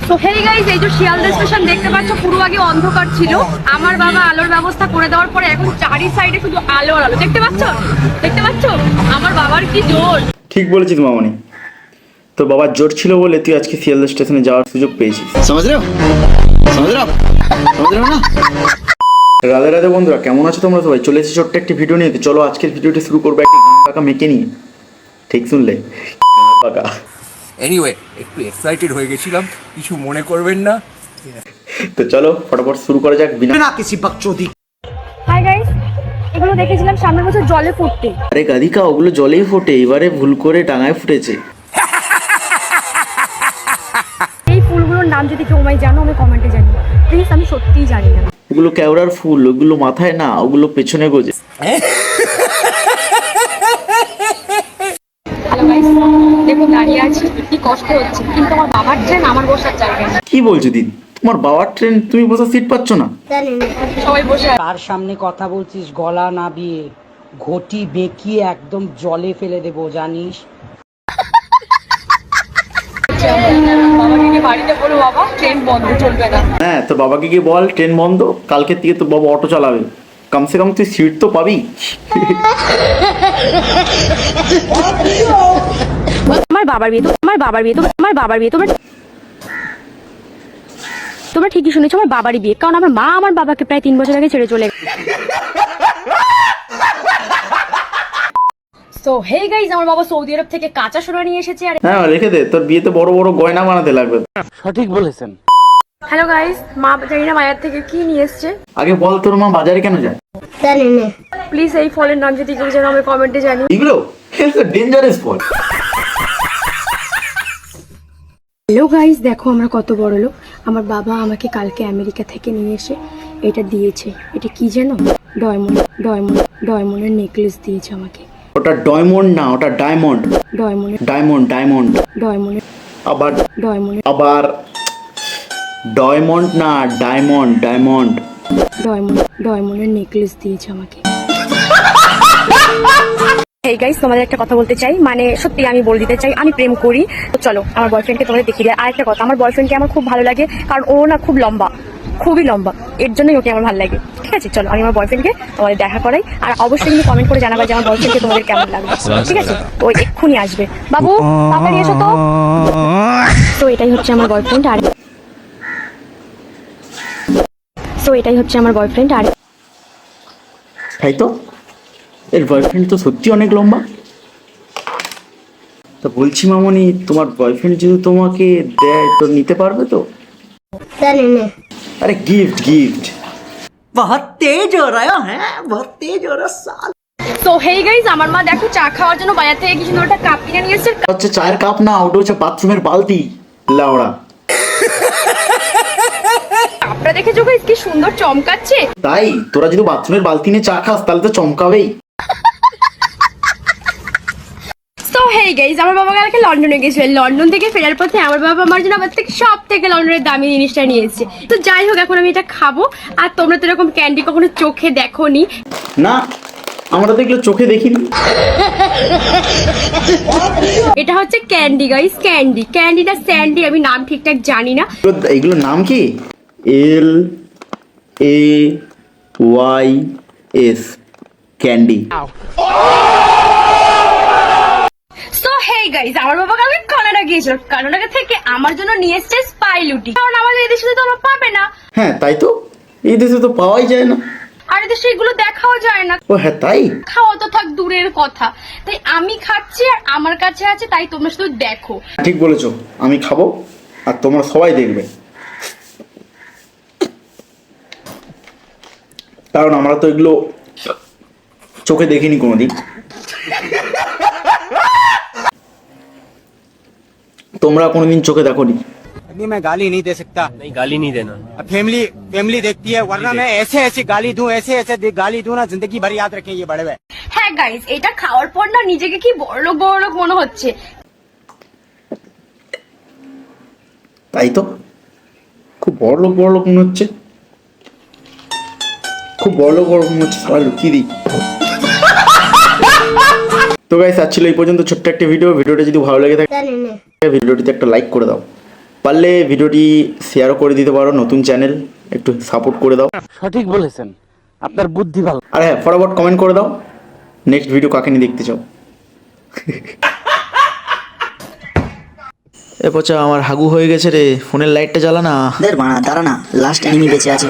So hey guys, এই যে Sealdah station দেখতে পাচ্ছ, পুরো আগে অন্ধকার ছিল। আমার বাবা আলোর ব্যবস্থা করে দেওয়ার পরে এখন চারি সাইডে শুধু আলো আর আলো। দেখতে পাচ্ছ? দেখতে পাচ্ছ? আমার বাবার কি জোর। ঠিক বলেছিস মামনি, তোর বাবার জোর ছিল বলে তুই আজকে শিয়ালদা স্টেশনে যাওয়ার সুযোগ পেয়েছিস। রাধে রাধে বন্ধুরা, কেমন আছো তোমরা সবাই? চলে এসেছি ছোট্ট একটি ভিডিও নিয়ে। তো চলো আজকের ভিডিওটি শুরু করবো একটি পাকা মেকে নিয়ে। ঠিক শুনলে, পাকা। এনিওয়ে, একটু এক্সাইটেড হয়ে গেছিলাম, কিছু মনে করবেন না। তো চলো ফটাফট শুরু করা যাক বিনা किसी बकचोदी। হাই গাইস, এগুলো দেখেছিলাম সামনের বছর জলে ফুটতে। আরে গাদিকা, ওগুলো জলেই ফোটে, এবারে ভুল করে ডাঙায় ফুটেছে। এই ফুলগুলোর নাম যদি কেউ আমায় জানো, আমি কমেন্টে জানি প্লিজ, আমি সত্যিই জানি না। ওগুলো কেওড়ার ফুল, ওগুলো মাথায় না, ওগুলো পেছনে গোজে। হ্যালো গাইস, দেখো দাঁড়িয়ে আছি, কি কষ্ট হচ্ছে, কিন্তু আমার বাবার ট্রেন, আমার বসার জায়গা নেই। কি বলছো দিদি? তোমার বাবার ট্রেন, তুমি বসার সিট পাচ্ছ না? সবাই বসে আছে। তার সামনে কথা বলছিস গলা নাবিয়ে, ঘটি বেঁকিয়ে একদম জলে ফেলে দেবো, জানিস? বাবাকে গিয়ে বাড়িতে বলো, বাবা ট্রেন বন্ধ, চলবে না। হ্যাঁ, তোর বাবাকে গিয়ে বল ট্রেন বন্ধ, কালকের থেকে তোর বাবা অটো চালাবে। কমসে কম তুই সিট তো পাবি। আমার বাবার বিয়ে তোমরা ঠিকই শুনেছো, আমার বাবারই বিয়ে। কারণ আমার মা আমার বাবাকে প্রায় 3 বছর আগে ছেড়ে চলে গেছে। সো হেই গাইস, আমার বাবা সৌদি আরব থেকে কাঁচা সোনা নিয়ে এসেছে। আর হ্যাঁ, রেখে দে, তোর বিয়েতে বড় বড় গয়না বানাতে লাগবে। সঠিক বলেছেন। হ্যালো গাইস, মা জানি না বাজার থেকে কি নিয়ে এসছে। আগে বল, তোর মা বাজারে কেন যায়? প্লিজ এই ফলের নাম যদি কেউ জানো, আমি কমেন্টে জানি। এগুলো ডেঞ্জারাস ফল। হ্যালো গাইস, দেখো আমরা কত বড় লোক। আমার বাবা আমাকে কালকে আমেরিকা থেকে নিয়ে এসে এটা দিয়েছে। এটা কি জানো? ডায়মন্ডের নেকলেস দিয়েছে আমাকে। ওটা ডায়মন্ড না, ওটা ডায়মন্ড। ডায়মন্ড। আবার ডায়মন্ড না, ডায়মন্ড। ডায়মন্ডের নেকলেস দিয়েছে আমাকে। হেই গাইস, তোমাদের একটা কথা বলতে চাই, মানে সত্যি আমি বলে দিতে চাই, আমি প্রেম করি। তো চলো আমার বয়ফ্রেন্ডকে তোমাদের দেখিয়ে দিই। আর একটা কথা, আমার বয়ফ্রেন্ডকে আমার খুব ভালো লাগে, কারণ ও না খুব লম্বা, খুবই লম্বা, এর জন্যই ওকে আমার ভালো লাগে। ঠিক আছে, চলো আমি আমার বয়ফ্রেন্ডকে তোমাদের দেখা করাই। আর অবশ্যই কিন্তু কমেন্ট করে জানাবা যে আমার বয়ফ্রেন্ডকে তোমাদের কেমন লাগবে। ঠিক আছে, ও এক্ষুনি আসবে। বাবু তাড়াতাড়ি এসো তো। তো এটাই হচ্ছে আমার বয়ফ্রেন্ড। আর তাই তো, এর বয়ফ্রেন্ড তো সত্যি অনেক লম্বা। তো বলছি মামনি, তোমার বয়ফ্রেন্ড যদি তোমাকে দেয় তো নিতে পারবে তো? আরে গিফট। बहुत तेज हो रहा है, बहुत तेज हो रहा साल। তো হেই গাইস, আমার মা দেখো চা খাওয়ার জন্য বাজার থেকে কি সুন্দর একটা কাপ কিনে নিয়ে এসেছে। হচ্ছে চায়ের কাপ না, ওটা হচ্ছে বাথরুমের বালতি। লাউড়া, কাপটা দেখেছো গাইস, কি সুন্দর চমকাচ্ছে। তাই তোরা যদি বাথরুমের বালতি নিয়ে চা খাস তাহলে তো চমকাবেই। তো হেই গাইস, আমার বাবা কালকে লন্ডনে গেছিল। লন্ডন থেকে ফেরার পথে আমার বাবা আমার জন্য আমার থেকে সব থেকে লন্ডনের দামি জিনিসটা নিয়ে এসেছে। তো যাই হোক, এখন আমি এটা খাবো। আর তোমরা তো এরকম ক্যান্ডি কখনো চোখে দেখোনি। না, আমরা তো এগুলো চোখে দেখিনি। এটা হচ্ছে ক্যান্ডি গাইস, ক্যান্ডি না স্যান্ডি, আমি নাম ঠিকঠাক জানি না। এগুলোর নাম কি? LAYS, candy. So hey guys, আমার বাবা কালকে কানাডা গিয়েছিল। কানাডা থেকে আমার জন্য নিয়ে এসেছে স্পাইলুটি, কারণ আমাদের এদেশে তো তোমরা পাবে না। হ্যাঁ তাই তো, এই দেশে তো পাওয়াই যায় না। আর এদেশে এগুলো দেখাও যায় না। ও হ্যাঁ তাই। খাওয়া তো থাক দূরের কথা, তাই আমি খাচ্ছি আর আমার কাছে আছে, তাই তোমরা শুধু দেখো। ঠিক বলেছো, আমি খাবো আর তোমরা সবাই দেখবে, কারণ আমরা তো এগুলো চোখে দেখিনি কোনোদিন। তোমরা কোনোদিন চোখে দেখোনি। अभी मैं गाली नहीं दे सकता। नहीं, गाली नहीं देना। अब फैमिली देखती है, वरना मैं ऐसे गाली दूं, ऐसे गाली दूं ना, जिंदगी भर याद रखें ये बड़े हुए। হ্যাঁ গাইস, এটা খাওয়ার পর না নিজেকে কি বড়লোক মনে হচ্ছে। তাই তো, খুব বড় লোক মনে হচ্ছে, খুব বড় লোক মনে হচ্ছে। সবাই লুকিয়ে দিই। তো গাইস, আজ ছিল এই পর্যন্ত ছোট্ট একটা ভিডিওটা যদি ভালো লেগে থাকে ভিডিওটিতে একটা লাইক করে দাও। পারলে ভিডিওটি শেয়ারও করে দিতে পারো, নতুন চ্যানেল একটু সাপোর্ট করে দাও। সঠিক বলেছেন, আপনার বুদ্ধি ভালো। আর হ্যাঁ, ফটাফট কমেন্ট করে দাও নেক্সট ভিডিও কাকে নিয়ে দেখতে চাও। এ পচা, আমার হাগু হয়ে গেছে রে, ফোনের লাইটটা জ্বালা না। দের বানা দাঁড়া না, লাস্ট এনিমি বেঁচে আছে।